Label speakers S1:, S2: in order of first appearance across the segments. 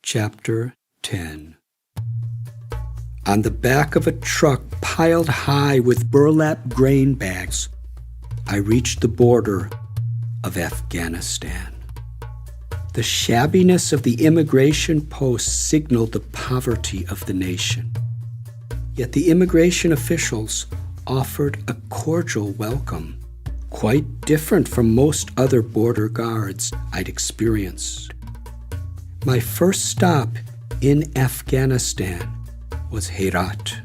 S1: Chapter 10. On the back of a truck piled high with burlap grain bags, I reached the border of Afghanistan. The shabbiness of the immigration post signaled the poverty of the nation. Yet the immigration officials offered a cordial welcome, quite different from most other border guards I'd experienced. My first stop in Afghanistan was Herat.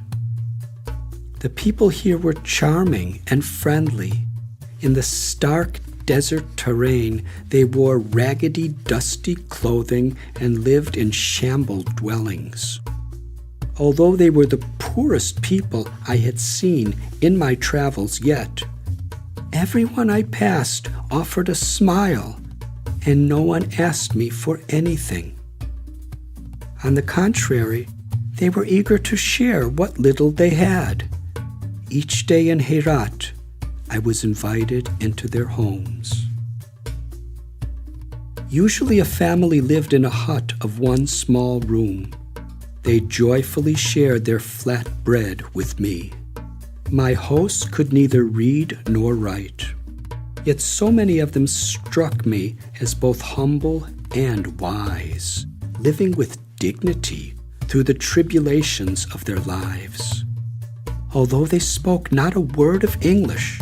S1: The people here were charming and friendly. In the stark desert terrain, they wore raggedy, dusty clothing and lived in shambled dwellings. Although they were the poorest people I had seen in my travels yet, everyone I passed offered a smile, and no one asked me for anything. On the contrary, they were eager to share what little they had. Each day in Herat, I was invited into their homes. Usually a family lived in a hut of one small room. They joyfully shared their flat bread with me. My hosts could neither read nor write, yet so many of them struck me as both humble and wise, living with dignity through the tribulations of their lives. Although they spoke not a word of English,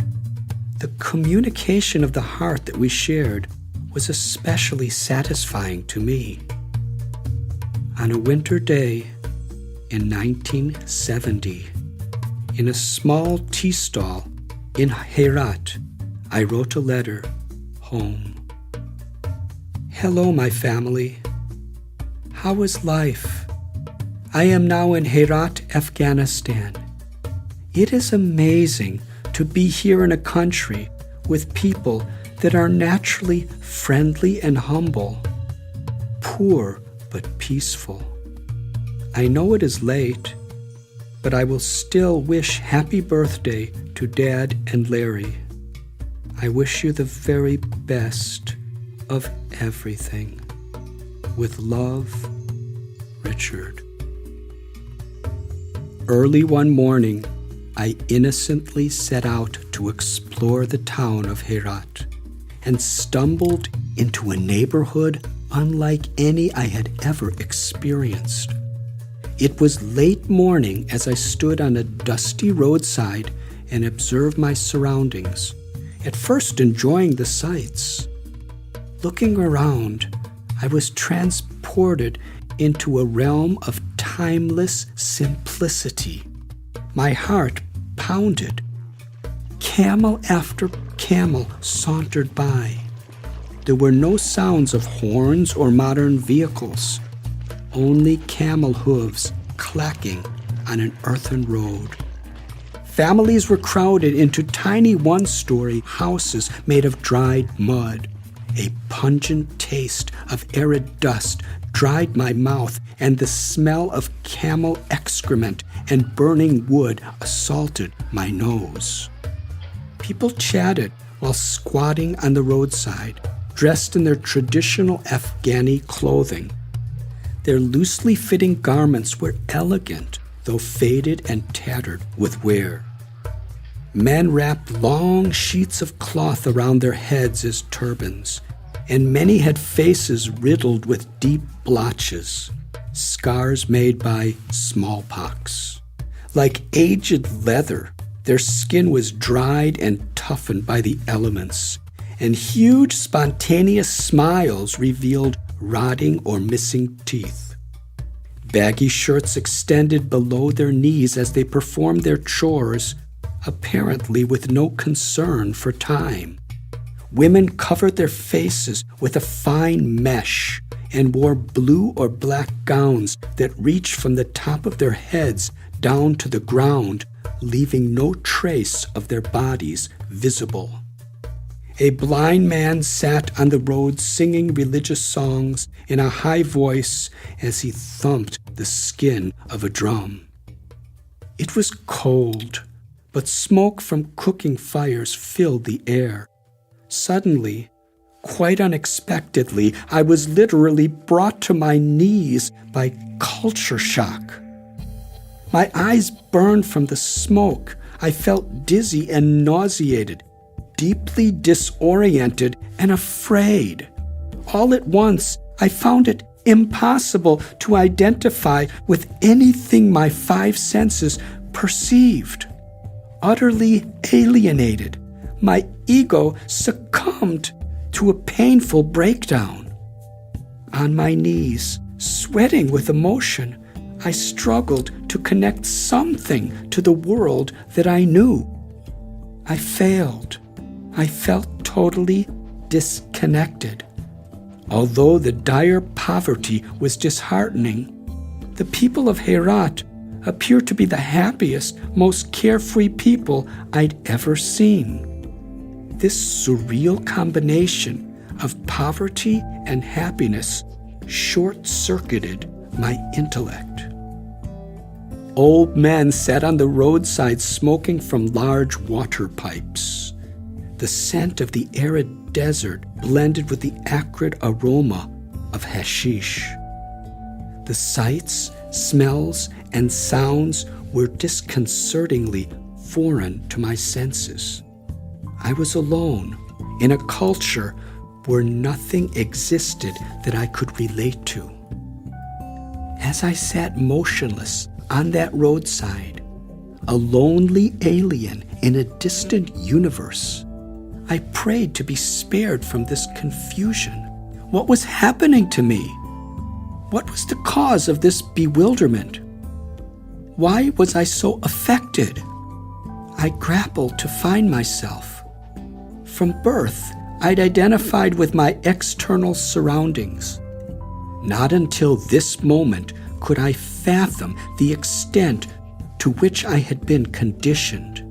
S1: the communication of the heart that we shared was especially satisfying to me. On a winter day in 1970, in a small tea stall in Herat, I wrote a letter home. Hello, my family. How is life? I am now in Herat, Afghanistan. It is amazing to be here in a country with people that are naturally friendly and humble, poor but peaceful. I know it is late, but I will still wish happy birthday to Dad and Larry. I wish you the very best of everything. With love, Richard. Early one morning, I innocently set out to explore the town of Herat and stumbled into a neighborhood unlike any I had ever experienced. It was late morning as I stood on a dusty roadside and observed my surroundings, at first enjoying the sights. Looking around, I was transported into a realm of timeless simplicity. My heart pounded. Camel after camel sauntered by. There were no sounds of horns or modern vehicles, only camel hooves clacking on an earthen road. Families were crowded into tiny one-story houses made of dried mud. A pungent taste of arid dust dried my mouth, and the smell of camel excrement and burning wood assaulted my nose. People chatted while squatting on the roadside, dressed in their traditional Afghani clothing. Their loosely fitting garments were elegant, though faded and tattered with wear. Men wrapped long sheets of cloth around their heads as turbans, and many had faces riddled with deep blotches, scars made by smallpox. Like aged leather, their skin was dried and toughened by the elements, and huge spontaneous smiles revealed rotting or missing teeth. Baggy shirts extended below their knees as they performed their chores, apparently with no concern for time. Women covered their faces with a fine mesh and wore blue or black gowns that reached from the top of their heads down to the ground, leaving no trace of their bodies visible. A blind man sat on the road singing religious songs in a high voice as he thumped the skin of a drum. It was cold, but smoke from cooking fires filled the air. Suddenly, Quite unexpectedly, I was literally brought to my knees by culture shock. My eyes burned from the smoke. I felt dizzy and nauseated, deeply disoriented and afraid. All at once, I found it impossible to identify with anything my five senses perceived. Utterly alienated, my ego succumbed to a painful breakdown. On my knees, sweating with emotion, I struggled to connect something to the world that I knew. I failed. I felt totally disconnected. Although the dire poverty was disheartening, the people of Herat appeared to be the happiest, most carefree people I'd ever seen. This surreal combination of poverty and happiness short-circuited my intellect. Old men sat on the roadside smoking from large water pipes. The scent of the arid desert blended with the acrid aroma of hashish. The sights, smells, and sounds were disconcertingly foreign to my senses. I was alone in a culture where nothing existed that I could relate to. As I sat motionless on that roadside, a lonely alien in a distant universe, I prayed to be spared from this confusion. What was happening to me? What was the cause of this bewilderment? Why was I so affected? I grappled to find myself. From birth, I'd identified with my external surroundings. Not until this moment could I fathom the extent to which I had been conditioned.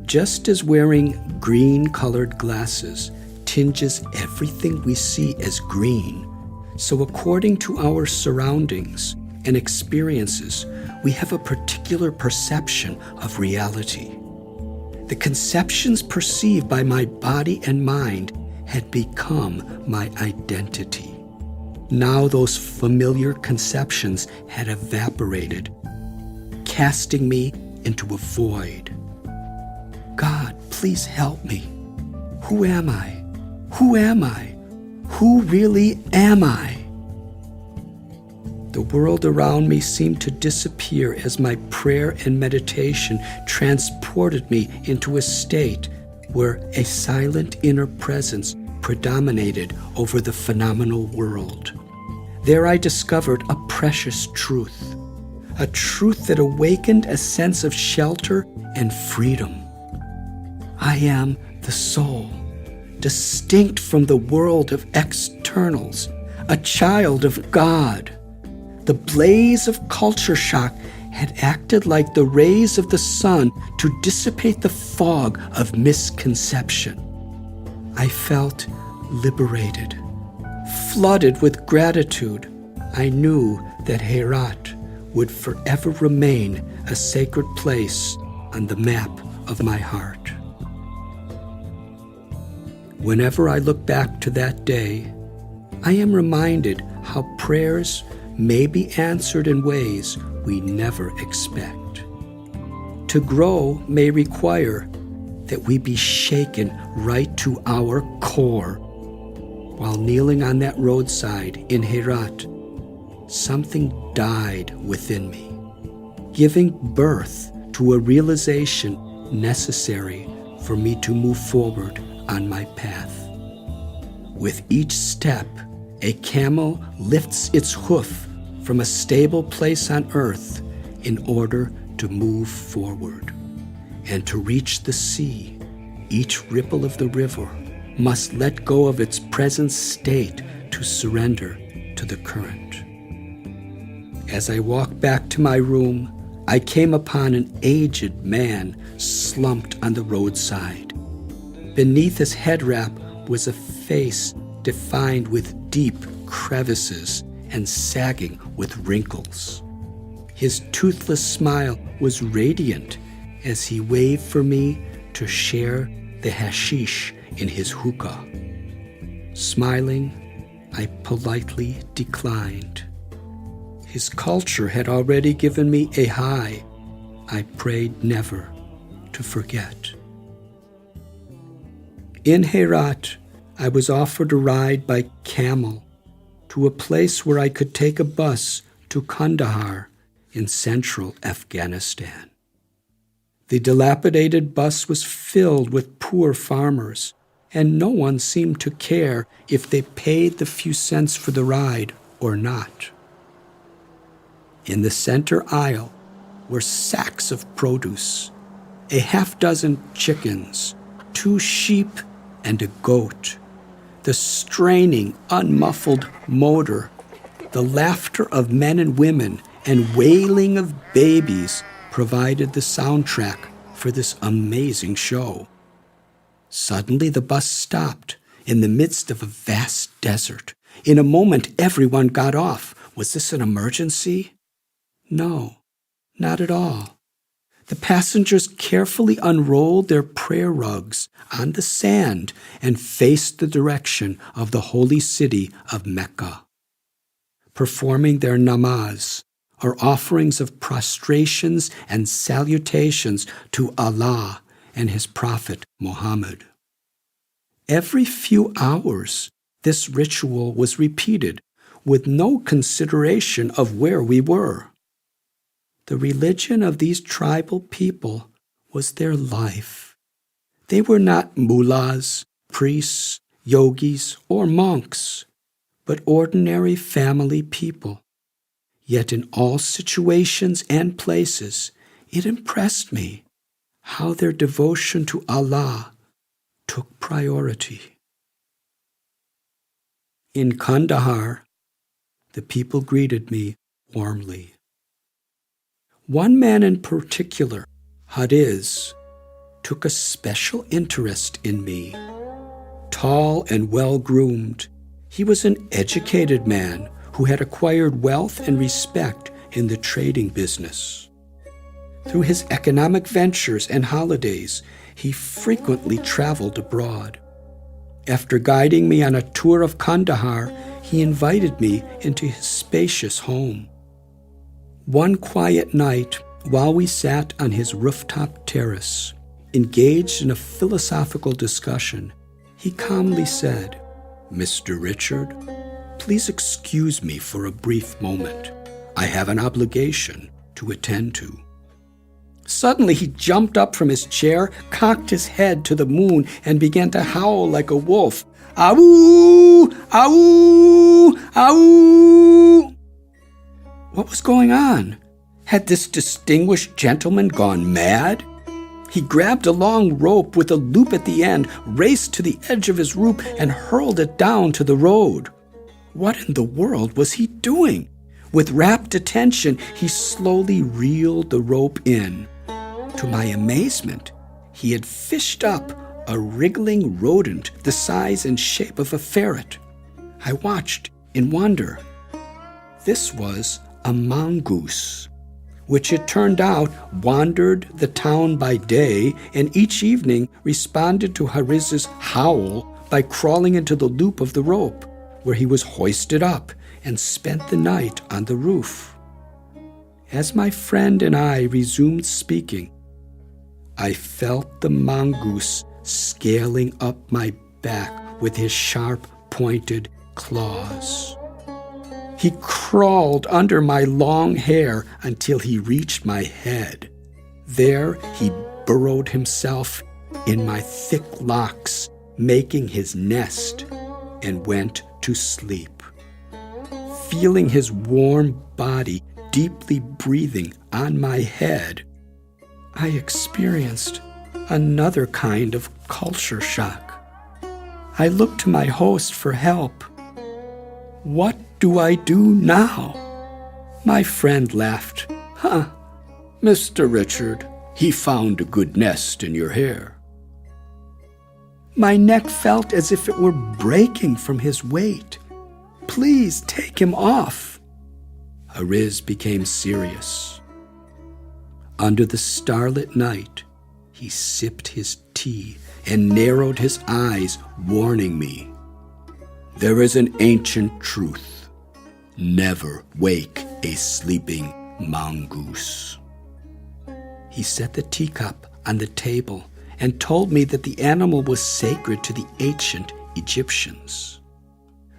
S1: Just as wearing green-colored glasses tinges everything we see as green, so according to our surroundings and experiences, we have a particular perception of reality. The conceptions perceived by my body and mind had become my identity. Now those familiar conceptions had evaporated, casting me into a void. God, please help me. Who am I? Who am I? Who really am I? The world around me seemed to disappear as my prayer and meditation transported me into a state where a silent inner presence predominated over the phenomenal world. There I discovered a precious truth, a truth that awakened a sense of shelter and freedom. I am the soul, distinct from the world of externals, a child of God. The blaze of culture shock had acted like the rays of the sun to dissipate the fog of misconception. I felt liberated, flooded with gratitude. I knew that Herat would forever remain a sacred place on the map of my heart. Whenever I look back to that day, I am reminded how prayers may be answered in ways we never expect. To grow may require that we be shaken right to our core. While kneeling on that roadside in Herat, something died within me, giving birth to a realization necessary for me to move forward on my path. With each step, a camel lifts its hoof from a stable place on earth in order to move forward. And to reach the sea, each ripple of the river must let go of its present state to surrender to the current. As I walked back to my room, I came upon an aged man slumped on the roadside. Beneath his head wrap was a face defined with deep crevices and sagging with wrinkles. His toothless smile was radiant as he waved for me to share the hashish in his hookah. Smiling, I politely declined. His culture had already given me a high I prayed never to forget. In Herat, I was offered a ride by camel to a place where I could take a bus to Kandahar in central Afghanistan. The dilapidated bus was filled with poor farmers, and no one seemed to care if they paid the few cents for the ride or not. In the center aisle were sacks of produce, a half-dozen chickens, 2 sheep, and a goat. The straining, unmuffled motor, the laughter of men and women, and wailing of babies provided the soundtrack for this amazing show. Suddenly the bus stopped in the midst of a vast desert. In a moment, everyone got off. Was this an emergency? No, not at all. The passengers carefully unrolled their prayer rugs on the sand and faced the direction of the holy city of Mecca, performing their namaz, or offerings of prostrations and salutations to Allah and His Prophet Muhammad. Every few hours, this ritual was repeated with no consideration of where we were. The religion of these tribal people was their life. They were not mullahs, priests, yogis, or monks, but ordinary family people. Yet in all situations and places, it impressed me how their devotion to Allah took priority. In Kandahar, the people greeted me warmly. One man in particular, Hadiz, took a special interest in me. Tall and well-groomed, he was an educated man who had acquired wealth and respect in the trading business. Through his economic ventures and holidays, he frequently traveled abroad. After guiding me on a tour of Kandahar, he invited me into his spacious home. One quiet night, while we sat on his rooftop terrace, engaged in a philosophical discussion, he calmly said, "Mr. Richard, please excuse me for a brief moment. I have an obligation to attend to." Suddenly he jumped up from his chair, cocked his head to the moon, and began to howl like a wolf. "Awoo! Awoo! Awoo!" What was going on? Had this distinguished gentleman gone mad? He grabbed a long rope with a loop at the end, raced to the edge of his roof, and hurled it down to the road. What in the world was he doing? With rapt attention, he slowly reeled the rope in. To my amazement, he had fished up a wriggling rodent the size and shape of a ferret. I watched in wonder. This was a mongoose, which it turned out wandered the town by day and each evening responded to Hariz's howl by crawling into the loop of the rope, where he was hoisted up and spent the night on the roof. As my friend and I resumed speaking, I felt the mongoose scaling up my back with his sharp, pointed claws. He crawled under my long hair until he reached my head. There he burrowed himself in my thick locks, making his nest, and went to sleep. Feeling his warm body deeply breathing on my head, I experienced another kind of culture shock. I looked to my host for help. What do I do now? My friend laughed. Mr. Richard, he found a good nest in your hair." My neck felt as if it were breaking from his weight. "Please take him off." Hariz became serious. Under the starlit night, he sipped his tea and narrowed his eyes, warning me. There is an ancient truth. Never wake a sleeping mongoose. He set the teacup on the table and told me that the animal was sacred to the ancient Egyptians.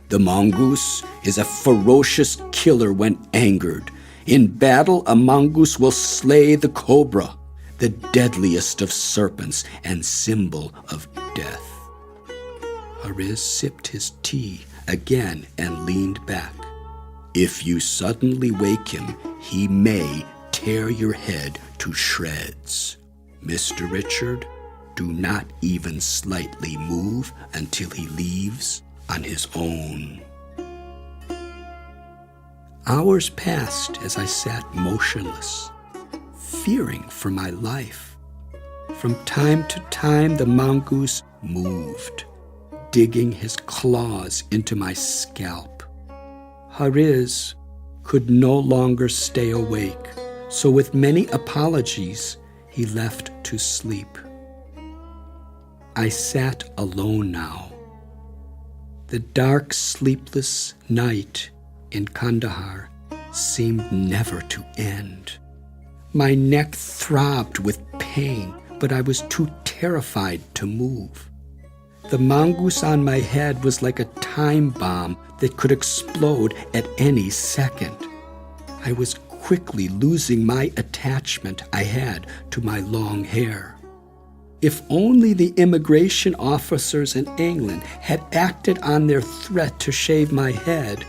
S1: The mongoose is a ferocious killer when angered. In battle, a mongoose will slay the cobra, the deadliest of serpents and symbol of death. Hariz sipped his tea again and leaned back. If you suddenly wake him, he may tear your head to shreds. Mr. Richard, do not even slightly move until he leaves on his own. Hours passed as I sat motionless, fearing for my life. From time to time, the mongoose moved, digging his claws into my scalp. Hariz could no longer stay awake, so with many apologies, he left to sleep. I sat alone now. The dark, sleepless night in Kandahar seemed never to end. My neck throbbed with pain, but I was too terrified to move. The mongoose on my head was like a time bomb that could explode at any second. I was quickly losing my attachment I had to my long hair. If only the immigration officers in England had acted on their threat to shave my head,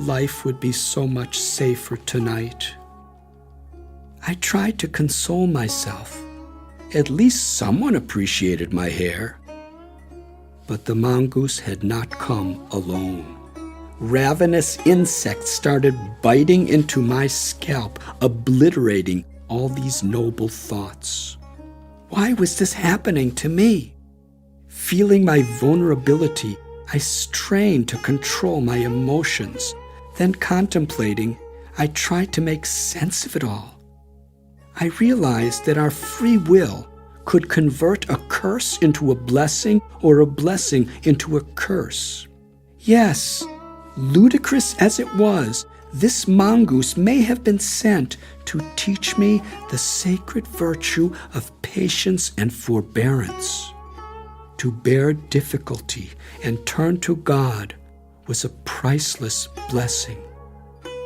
S1: life would be so much safer tonight. I tried to console myself. At least someone appreciated my hair. But the mongoose had not come alone. Ravenous insects started biting into my scalp, obliterating all these noble thoughts. Why was this happening to me? Feeling my vulnerability, I strained to control my emotions. Then contemplating, I tried to make sense of it all. I realized that our free will could convert a curse into a blessing or a blessing into a curse. Yes, ludicrous as it was, this mongoose may have been sent to teach me the sacred virtue of patience and forbearance. To bear difficulty and turn to God was a priceless blessing.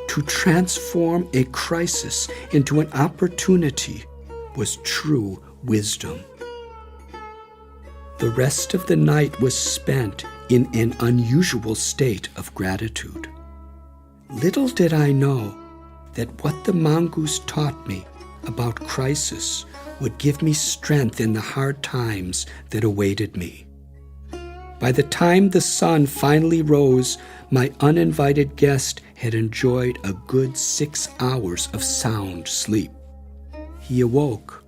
S1: To transform a crisis into an opportunity was true wisdom. The rest of the night was spent in an unusual state of gratitude. Little did I know that what the mongoose taught me about crisis would give me strength in the hard times that awaited me. By the time the sun finally rose, my uninvited guest had enjoyed a good 6 hours of sound sleep. He awoke,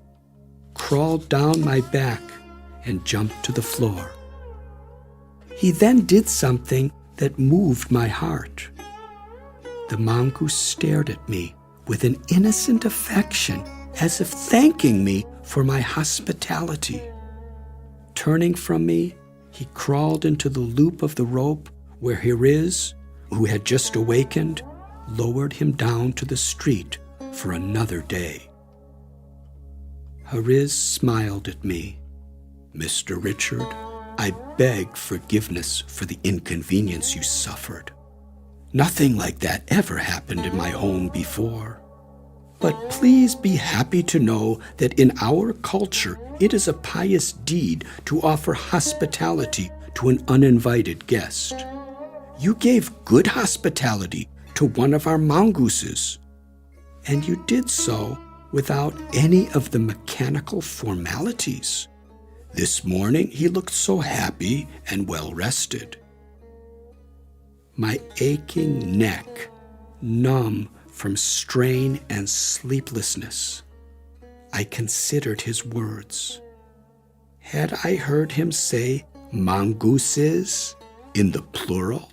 S1: crawled down my back, and jumped to the floor. He then did something that moved my heart. The mongoose stared at me with an innocent affection, as if thanking me for my hospitality. Turning from me, he crawled into the loop of the rope where Hariz, who had just awakened, lowered him down to the street for another day. Hariz smiled at me. Mr. Richard, I beg forgiveness for the inconvenience you suffered. Nothing like that ever happened in my home before. But please be happy to know that in our culture, it is a pious deed to offer hospitality to an uninvited guest. You gave good hospitality to one of our mongooses, and you did so without any of the mechanical formalities. This morning, he looked so happy and well-rested. My aching neck, numb from strain and sleeplessness, I considered his words. Had I heard him say mongooses in the plural?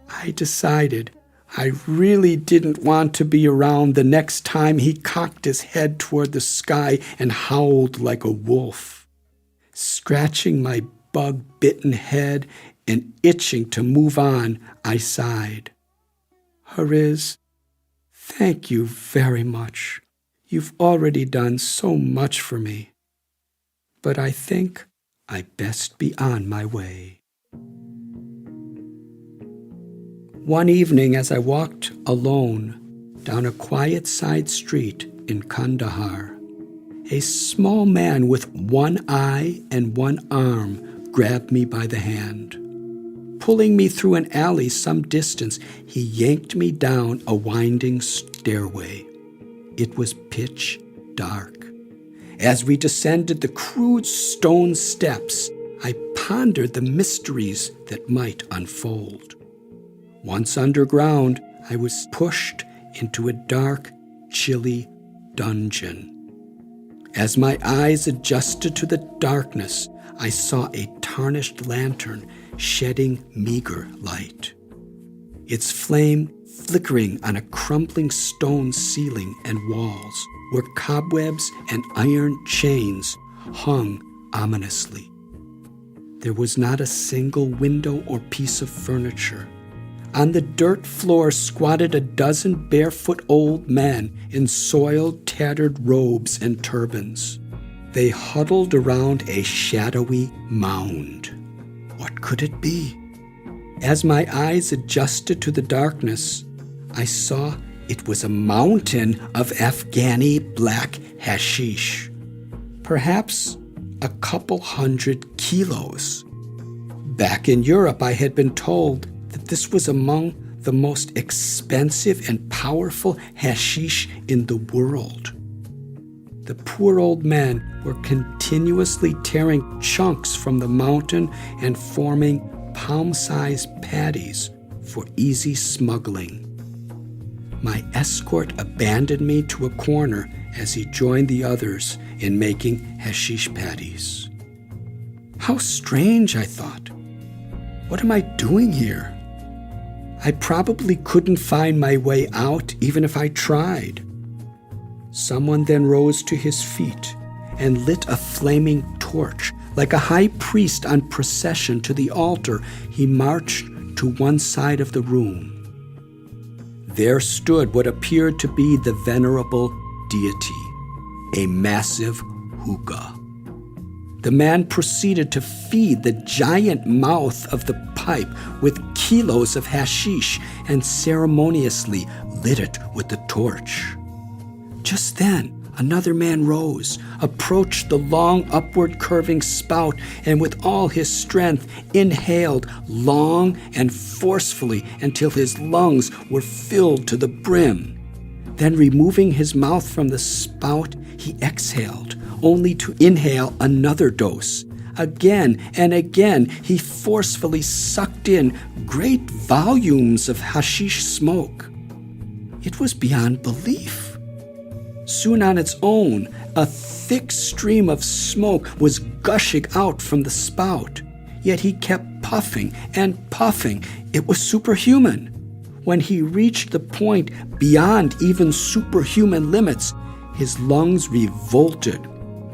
S1: I decided I really didn't want to be around the next time he cocked his head toward the sky and howled like a wolf. Scratching my bug-bitten head and itching to move on, I sighed. Hariz, thank you very much. You've already done so much for me. But I think I best be on my way. One evening as I walked alone down a quiet side street in Kandahar, a small man with one eye and one arm grabbed me by the hand. Pulling me through an alley some distance, he yanked me down a winding stairway. It was pitch dark. As we descended the crude stone steps, I pondered the mysteries that might unfold. Once underground, I was pushed into a dark, chilly dungeon. As my eyes adjusted to the darkness, I saw a tarnished lantern shedding meager light. Its flame flickering on a crumbling stone ceiling and walls, where cobwebs and iron chains hung ominously. There was not a single window or piece of furniture. On the dirt floor squatted a dozen barefoot old men in soiled, tattered robes and turbans. They huddled around a shadowy mound. What could it be? As my eyes adjusted to the darkness, I saw it was a mountain of Afghani black hashish. Perhaps a couple 100 kilos. Back in Europe, I had been told that this was among the most expensive and powerful hashish in the world. The poor old men were continuously tearing chunks from the mountain and forming palm-sized patties for easy smuggling. My escort abandoned me to a corner as he joined the others in making hashish patties. How strange, I thought. What am I doing here? I probably couldn't find my way out even if I tried. Someone then rose to his feet and lit a flaming torch. Like a high priest on procession to the altar, he marched to one side of the room. There stood what appeared to be the venerable deity, a massive hookah. The man proceeded to feed the giant mouth of the pipe with kilos of hashish and ceremoniously lit it with the torch. Just then, another man rose, approached the long upward curving spout, and with all his strength inhaled long and forcefully until his lungs were filled to the brim. Then, removing his mouth from the spout, he exhaled, only to inhale another dose. Again and again, he forcefully sucked in great volumes of hashish smoke. It was beyond belief. Soon on its own, a thick stream of smoke was gushing out from the spout. Yet he kept puffing and puffing. It was superhuman. When he reached the point beyond even superhuman limits, his lungs revolted.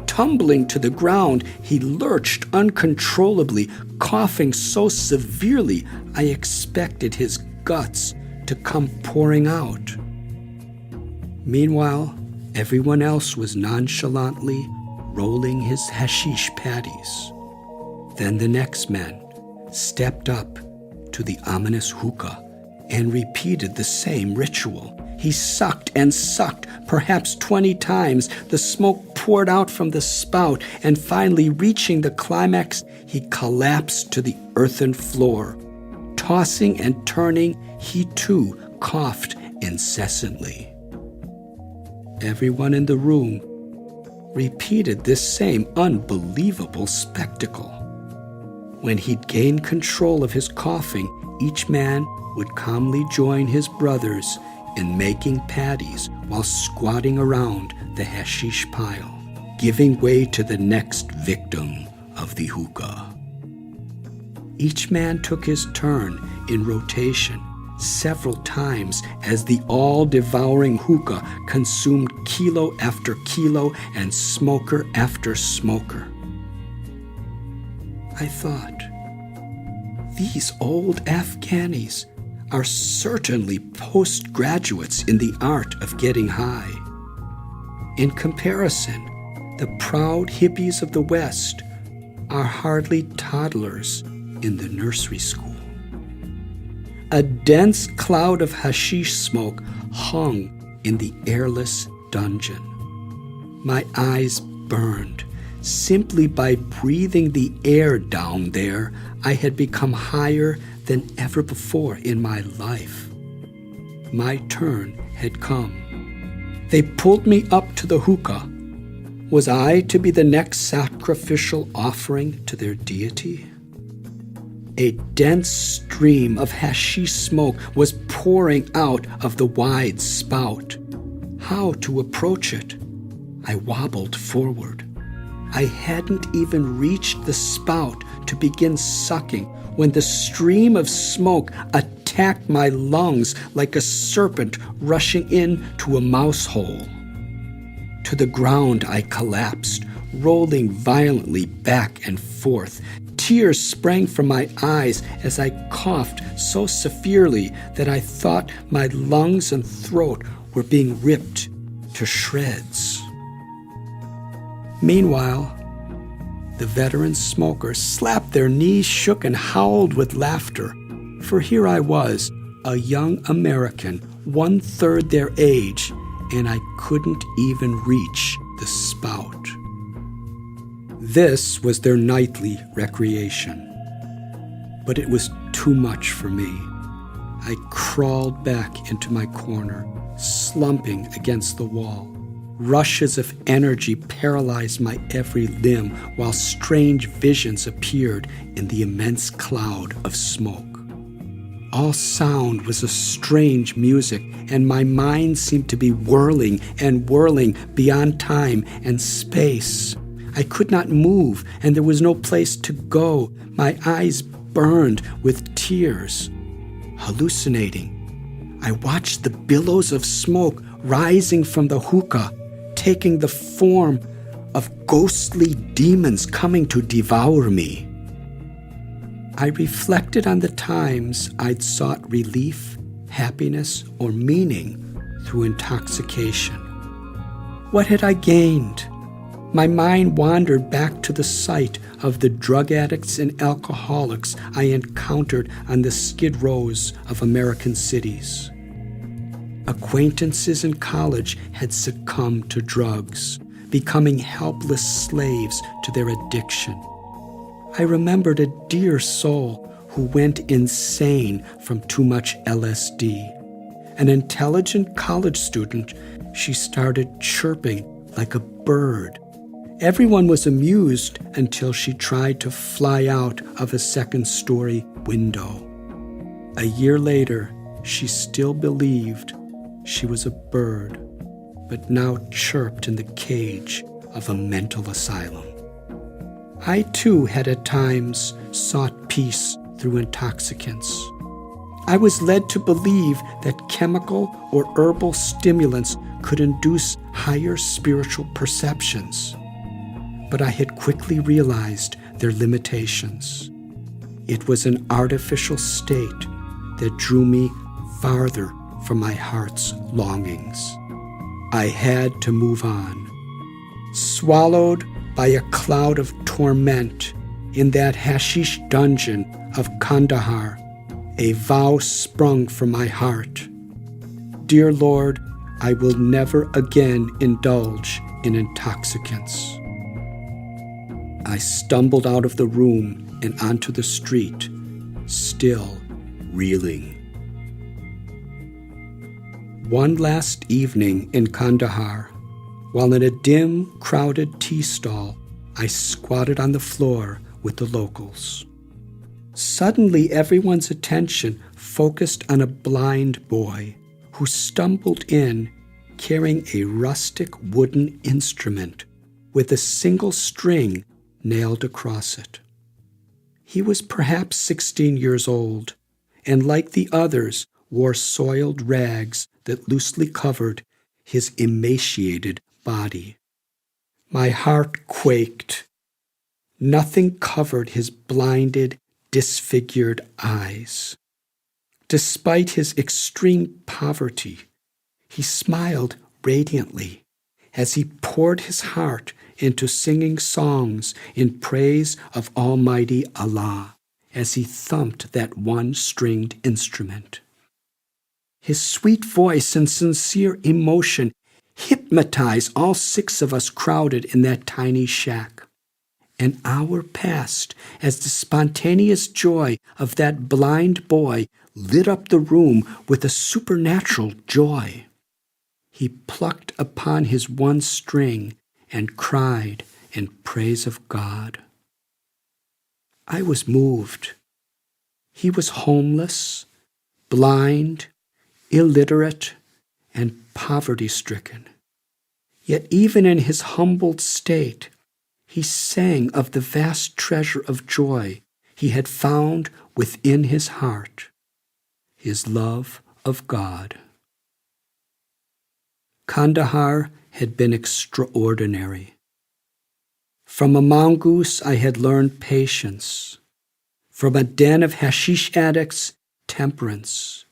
S1: Tumbling to the ground, he lurched uncontrollably, coughing so severely I expected his guts to come pouring out. Meanwhile, everyone else was nonchalantly rolling his hashish patties. Then the next man stepped up to the ominous hookah and repeated the same ritual. He sucked and sucked, perhaps 20 times. The smoke poured out from the spout, and finally reaching the climax, he collapsed to the earthen floor. Tossing and turning, he too coughed incessantly. Everyone in the room repeated this same unbelievable spectacle. When he'd gained control of his coughing, each man would calmly join his brothers in making patties while squatting around the hashish pile, giving way to the next victim of the hookah. Each man took his turn in rotation several times as the all-devouring hookah consumed kilo after kilo and smoker after smoker. I thought, These old Afghanis are certainly postgraduates in the art of getting high. In comparison, the proud hippies of the West are hardly toddlers in the nursery school. A dense cloud of hashish smoke hung in the airless dungeon. My eyes burned. Simply by breathing the air down there, I had become higher than ever before in my life. My turn had come. They pulled me up to the hookah. Was I to be the next sacrificial offering to their deity? A dense stream of hashish smoke was pouring out of the wide spout. How to approach it? I wobbled forward. I hadn't even reached the spout to begin sucking when the stream of smoke attacked my lungs like a serpent rushing into a mouse hole. To the ground I collapsed, rolling violently back and forth. Tears sprang from my eyes as I coughed so severely that I thought my lungs and throat were being ripped to shreds. Meanwhile, the veteran smokers slapped their knees, shook, and howled with laughter. For here I was, a young American, 1/3 their age, and I couldn't even reach the spout. This was their nightly recreation. But it was too much for me. I crawled back into my corner, slumping against the wall. Rushes of energy paralyzed my every limb, while strange visions appeared in the immense cloud of smoke. All sound was a strange music, and my mind seemed to be whirling and whirling beyond time and space. I could not move, and there was no place to go. My eyes burned with tears. Hallucinating, I watched the billows of smoke rising from the hookah, taking the form of ghostly demons coming to devour me. I reflected on the times I'd sought relief, happiness, or meaning through intoxication. What had I gained? My mind wandered back to the sight of the drug addicts and alcoholics I encountered on the skid rows of American cities. Acquaintances in college had succumbed to drugs, becoming helpless slaves to their addiction. I remembered a dear soul who went insane from too much LSD. An intelligent college student, she started chirping like a bird. Everyone was amused until she tried to fly out of a second-story window. A year later, she still believed she was a bird, but now chirped in the cage of a mental asylum. I too had at times sought peace through intoxicants. I was led to believe that chemical or herbal stimulants could induce higher spiritual perceptions, but I had quickly realized their limitations. It was an artificial state that drew me farther from my heart's longings. I had to move on. Swallowed by a cloud of torment in that hashish dungeon of Kandahar, a vow sprung from my heart. Dear Lord, I will never again indulge in intoxicants. I stumbled out of the room and onto the street, still reeling. One last evening in Kandahar, while in a dim, crowded tea stall, I squatted on the floor with the locals. Suddenly, everyone's attention focused on a blind boy who stumbled in carrying a rustic wooden instrument with a single string nailed across it. He was perhaps 16 years old, and like the others, wore soiled rags that loosely covered his emaciated body. My heart quaked. Nothing covered his blinded, disfigured eyes. Despite his extreme poverty, he smiled radiantly as he poured his heart into singing songs in praise of Almighty Allah as he thumped that one-stringed instrument. His sweet voice and sincere emotion hypnotized all 6 of us crowded in that tiny shack. An hour passed as the spontaneous joy of that blind boy lit up the room with a supernatural joy. He plucked upon his one string and cried in praise of God. I was moved. He was homeless, blind, illiterate, and poverty-stricken. Yet even in his humbled state, he sang of the vast treasure of joy he had found within his heart, his love of God. Kandahar had been extraordinary. From a mongoose I had learned patience, from a den of hashish addicts, temperance,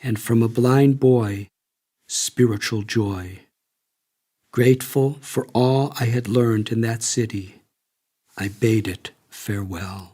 S1: and from a blind boy, spiritual joy. Grateful for all I had learned in that city, I bade it farewell.